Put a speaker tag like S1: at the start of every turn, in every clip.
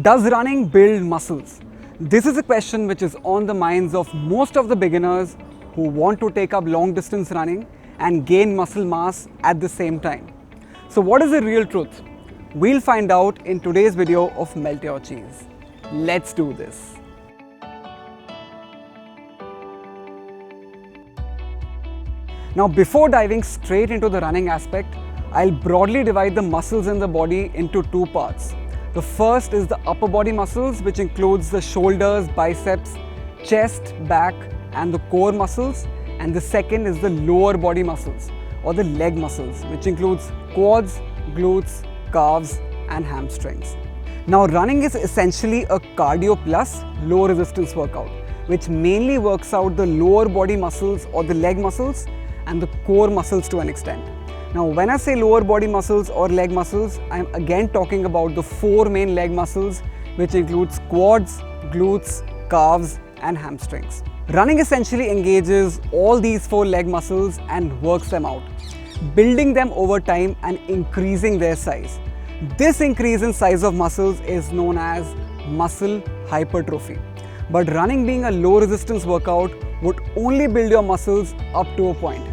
S1: Does running build muscles? This is a question which is on the minds of most of the beginners who want to take up long distance running and gain muscle mass at the same time. So what is the real truth? We'll find out in today's video of Melt Your Cheese. Let's do this. Now, before diving straight into the running aspect, I'll broadly divide the muscles in the body into two parts. The first is the upper body muscles, which includes the shoulders, biceps, chest, back, and the core muscles. And the second is the lower body muscles or the leg muscles, which includes quads, glutes, calves, and hamstrings. Now, running is essentially a cardio plus low resistance workout, which mainly works out the lower body muscles or the leg muscles and the core muscles to an extent. Now, when I say lower body muscles or leg muscles, I'm again talking about the four main leg muscles, which includes quads, glutes, calves, and hamstrings. Running essentially engages all these four leg muscles and works them out, building them over time and increasing their size. This increase in size of muscles is known as muscle hypertrophy. But running being a low resistance workout would only build your muscles up to a point,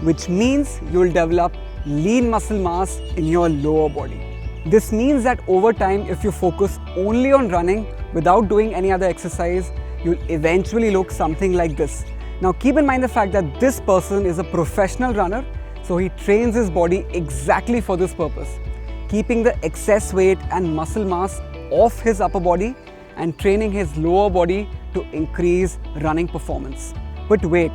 S1: which means you will develop lean muscle mass in your lower body. This means that over time, if you focus only on running without doing any other exercise, you'll eventually look something like this. Now, keep in mind the fact that this person is a professional runner, so he trains his body exactly for this purpose, keeping the excess weight and muscle mass off his upper body and training his lower body to increase running performance. But wait,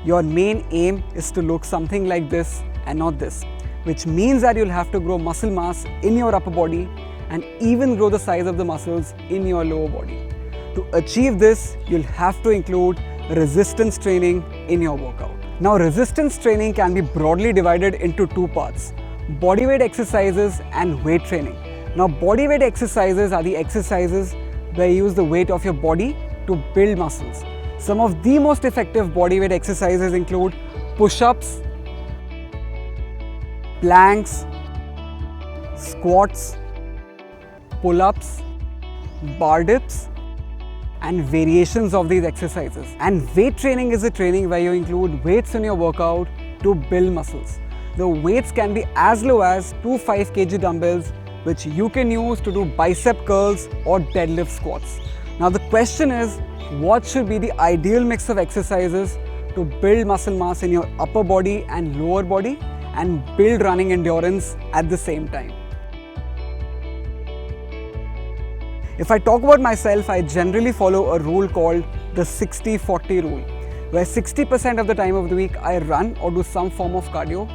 S1: your main aim is to look something like this and not this, which means that you'll have to grow muscle mass in your upper body and even grow the size of the muscles in your lower body. To achieve this, you'll have to include resistance training in your workout. Now, resistance training can be broadly divided into two parts: bodyweight exercises and weight training. Now, bodyweight exercises are the exercises where you use the weight of your body to build muscles. Some of the most effective bodyweight exercises include push-ups, planks, squats, pull-ups, bar dips, and variations of these exercises. And weight training is a training where you include weights in your workout to build muscles. The weights can be as low as 2 5 kg dumbbells, which you can use to do bicep curls or deadlift squats. Now, the question is, what should be the ideal mix of exercises to build muscle mass in your upper body and lower body and build running endurance at the same time? If I talk about myself, I generally follow a rule called the 60-40 rule, where 60% of the time of the week I run or do some form of cardio,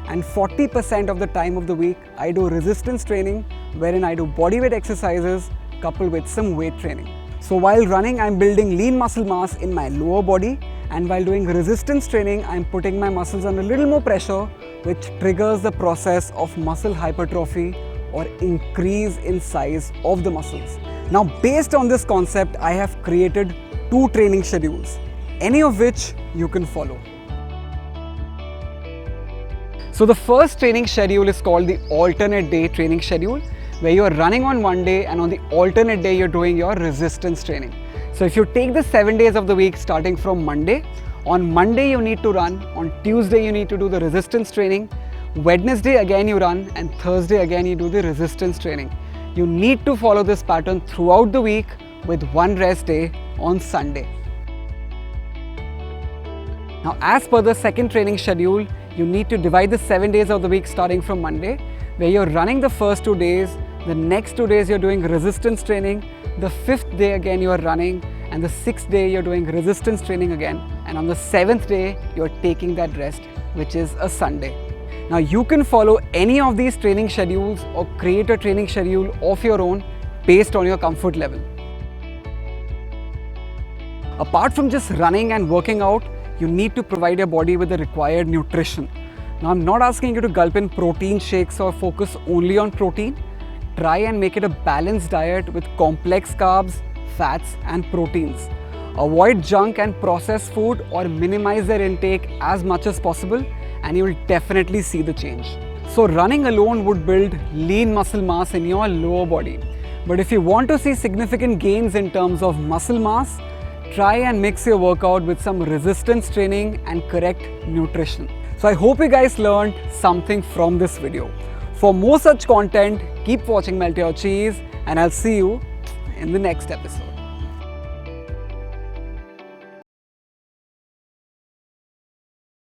S1: and 40% of the time of the week I do resistance training, wherein I do bodyweight exercises coupled with some weight training. So while running, I'm building lean muscle mass in my lower body, and while doing resistance training, I'm putting my muscles under a little more pressure, which triggers the process of muscle hypertrophy or increase in size of the muscles. Now, based on this concept, I have created two training schedules, any of which you can follow. So the first training schedule is called the alternate day training schedule, where you are running on one day and on the alternate day you're doing your resistance training. So if you take the 7 days of the week starting from Monday, on Monday you need to run, on Tuesday you need to do the resistance training, Wednesday again you run, and Thursday again you do the resistance training. You need to follow this pattern throughout the week with one rest day on Sunday. Now, as per the second training schedule, you need to divide the 7 days of the week starting from Monday, where you're running the first 2 days, the next 2 days you're doing resistance training, the 5th day again you're running, and the 6th day you're doing resistance training again, and on the 7th day you're taking that rest, which is a Sunday. Now, you can follow any of these training schedules or create a training schedule of your own based on your comfort level. Apart from just running and working out, you need to provide your body with the required nutrition. Now, I'm not asking you to gulp in protein shakes or focus only on protein. Try and make it a balanced diet with complex carbs, fats, and proteins. Avoid junk and processed food or minimize their intake as much as possible, and you will definitely see the change. So running alone would build lean muscle mass in your lower body, But if you want to see significant gains in terms of muscle mass, try and mix your workout with some resistance training and correct nutrition. So I hope you guys learned something from this video. For more such content, keep watching Melt Your Cheese, and I'll see you in the next episode.